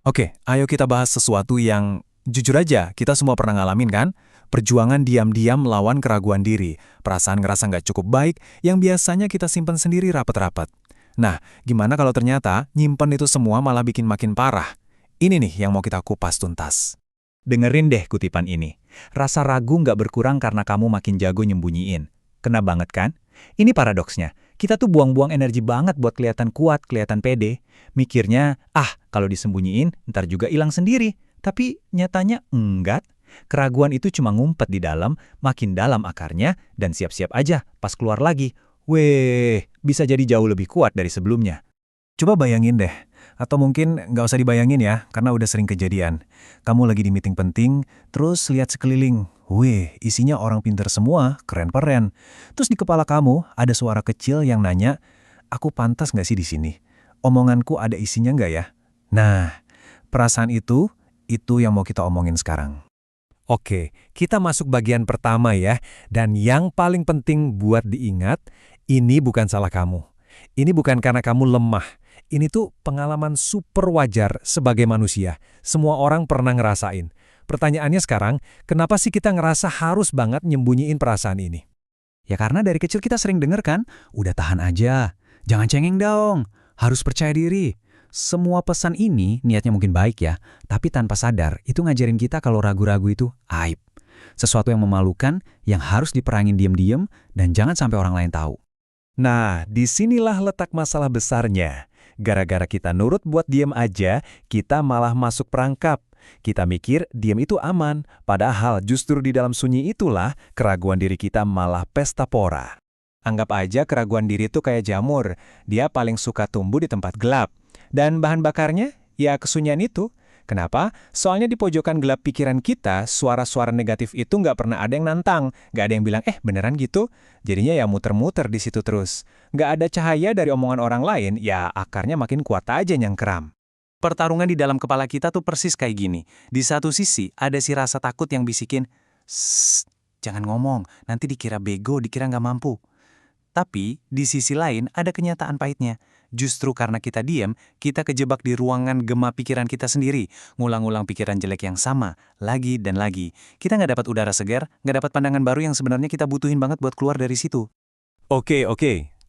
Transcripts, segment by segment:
Oke, ayo kita bahas sesuatu yang jujur aja, kita semua pernah ngalamin kan? Perjuangan diam-diam melawan keraguan diri, perasaan ngerasa nggak cukup baik, yang biasanya kita simpen sendiri rapat-rapat. Nah, gimana kalau ternyata nyimpen itu semua malah bikin makin parah? Ini nih yang mau kita kupas tuntas. Dengerin deh kutipan ini. Rasa ragu nggak berkurang karena kamu makin jago nyembunyiin. Kena banget kan? Ini paradoksnya. Kita tuh buang-buang energi banget buat kelihatan kuat, kelihatan pede. Mikirnya, kalau disembunyiin, ntar juga hilang sendiri. Tapi nyatanya enggak. Keraguan itu cuma ngumpet di dalam, makin dalam akarnya, dan siap-siap aja pas keluar lagi. Weh, bisa jadi jauh lebih kuat dari sebelumnya. Coba bayangin deh, atau mungkin nggak usah dibayangin ya, karena udah sering kejadian. Kamu lagi di meeting penting, terus lihat sekeliling. Wih, isinya orang pinter semua, keren-keren. Terus di kepala kamu ada suara kecil yang nanya, aku pantas nggak sih di sini? Omonganku ada isinya nggak ya? Nah, perasaan itu yang mau kita omongin sekarang. Oke, kita masuk bagian pertama ya. Dan yang paling penting buat diingat, ini bukan salah kamu. Ini bukan karena kamu lemah. Ini tuh pengalaman super wajar sebagai manusia. Semua orang pernah ngerasain. Pertanyaannya sekarang, kenapa sih kita ngerasa harus banget nyembunyiin perasaan ini? Ya karena dari kecil kita sering denger kan, udah tahan aja, jangan cengeng dong, harus percaya diri. Semua pesan ini niatnya mungkin baik ya, tapi tanpa sadar itu ngajarin kita kalau ragu-ragu itu aib. Sesuatu yang memalukan, yang harus diperangin diam-diam, dan jangan sampai orang lain tahu. Nah, disinilah letak masalah besarnya. Gara-gara kita nurut buat diem aja, kita malah masuk perangkap. Kita mikir diem itu aman, padahal justru di dalam sunyi itulah keraguan diri kita malah pesta pora. Anggap aja keraguan diri itu kayak jamur, dia paling suka tumbuh di tempat gelap. Dan bahan bakarnya, ya kesunyian itu. Kenapa? Soalnya di pojokan gelap pikiran kita, suara-suara negatif itu nggak pernah ada yang nantang. Nggak ada yang bilang, beneran gitu? Jadinya ya muter-muter di situ terus. Nggak ada cahaya dari omongan orang lain, ya akarnya makin kuat aja nyangkram. Pertarungan di dalam kepala kita tuh persis kayak gini. Di satu sisi, ada si rasa takut yang bisikin, "Shh, jangan ngomong, nanti dikira bego, dikira nggak mampu." Tapi, di sisi lain ada kenyataan pahitnya. Justru karena kita diam, kita kejebak di ruangan gema pikiran kita sendiri, ngulang-ulang pikiran jelek yang sama, lagi dan lagi. Kita nggak dapat udara segar, nggak dapat pandangan baru yang sebenarnya kita butuhin banget buat keluar dari situ. Oke,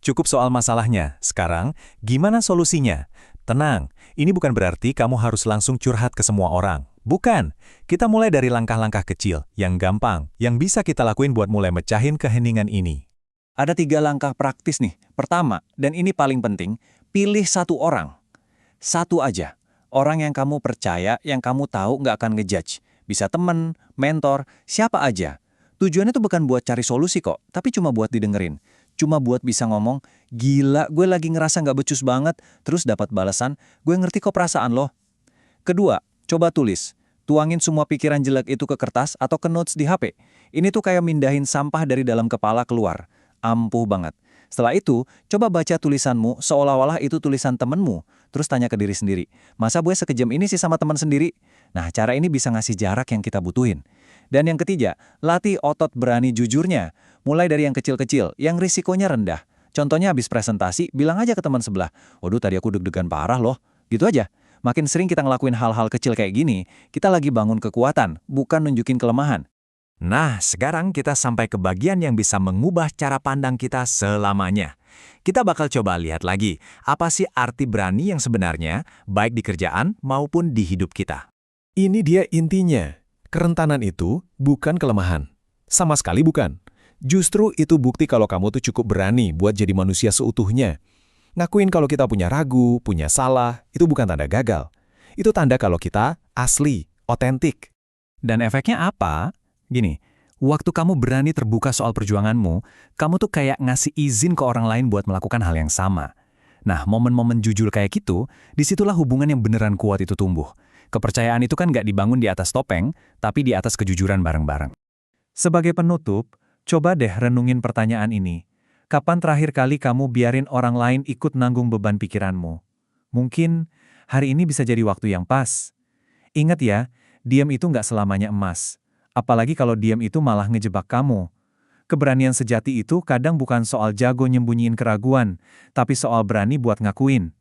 cukup soal masalahnya. Sekarang, gimana solusinya? Tenang, ini bukan berarti kamu harus langsung curhat ke semua orang. Bukan, kita mulai dari langkah-langkah kecil, yang gampang, yang bisa kita lakuin buat mulai mecahin keheningan ini. Ada 3 langkah praktis nih. Pertama, dan ini paling penting, pilih satu orang. Satu aja. Orang yang kamu percaya, yang kamu tahu nggak akan ngejudge. Bisa temen, mentor, siapa aja. Tujuannya tuh bukan buat cari solusi kok, tapi cuma buat didengerin. Cuma buat bisa ngomong, gila gue lagi ngerasa nggak becus banget, terus dapat balasan, gue ngerti kok perasaan lo. Kedua, coba tulis. Tuangin semua pikiran jelek itu ke kertas atau ke notes di HP. Ini tuh kayak mindahin sampah dari dalam kepala keluar. Ampuh banget. Setelah itu, coba baca tulisanmu seolah-olah itu tulisan temenmu. Terus tanya ke diri sendiri, masa gue sekejam ini sih sama teman sendiri? Nah, cara ini bisa ngasih jarak yang kita butuhin. Dan yang ketiga, latih otot berani jujurnya. Mulai dari yang kecil-kecil, yang risikonya rendah. Contohnya habis presentasi, bilang aja ke teman sebelah, waduh tadi aku deg-degan parah loh. Gitu aja. Makin sering kita ngelakuin hal-hal kecil kayak gini, kita lagi bangun kekuatan, bukan nunjukin kelemahan. Nah, sekarang kita sampai ke bagian yang bisa mengubah cara pandang kita selamanya. Kita bakal coba lihat lagi, apa sih arti berani yang sebenarnya, baik di kerjaan maupun di hidup kita. Ini dia intinya. Kerentanan itu bukan kelemahan. Sama sekali bukan. Justru itu bukti kalau kamu tuh cukup berani buat jadi manusia seutuhnya. Ngakuin kalau kita punya ragu, punya salah, itu bukan tanda gagal. Itu tanda kalau kita asli, otentik. Dan efeknya apa? Gini, waktu kamu berani terbuka soal perjuanganmu, kamu tuh kayak ngasih izin ke orang lain buat melakukan hal yang sama. Nah, momen-momen jujur kayak gitu, disitulah hubungan yang beneran kuat itu tumbuh. Kepercayaan itu kan nggak dibangun di atas topeng, tapi di atas kejujuran bareng-bareng. Sebagai penutup, coba deh renungin pertanyaan ini. Kapan terakhir kali kamu biarin orang lain ikut nanggung beban pikiranmu? Mungkin hari ini bisa jadi waktu yang pas. Ingat ya, diam itu nggak selamanya emas. Apalagi kalau diam itu malah ngejebak kamu. Keberanian sejati itu kadang bukan soal jago nyembunyiin keraguan, tapi soal berani buat ngakuin.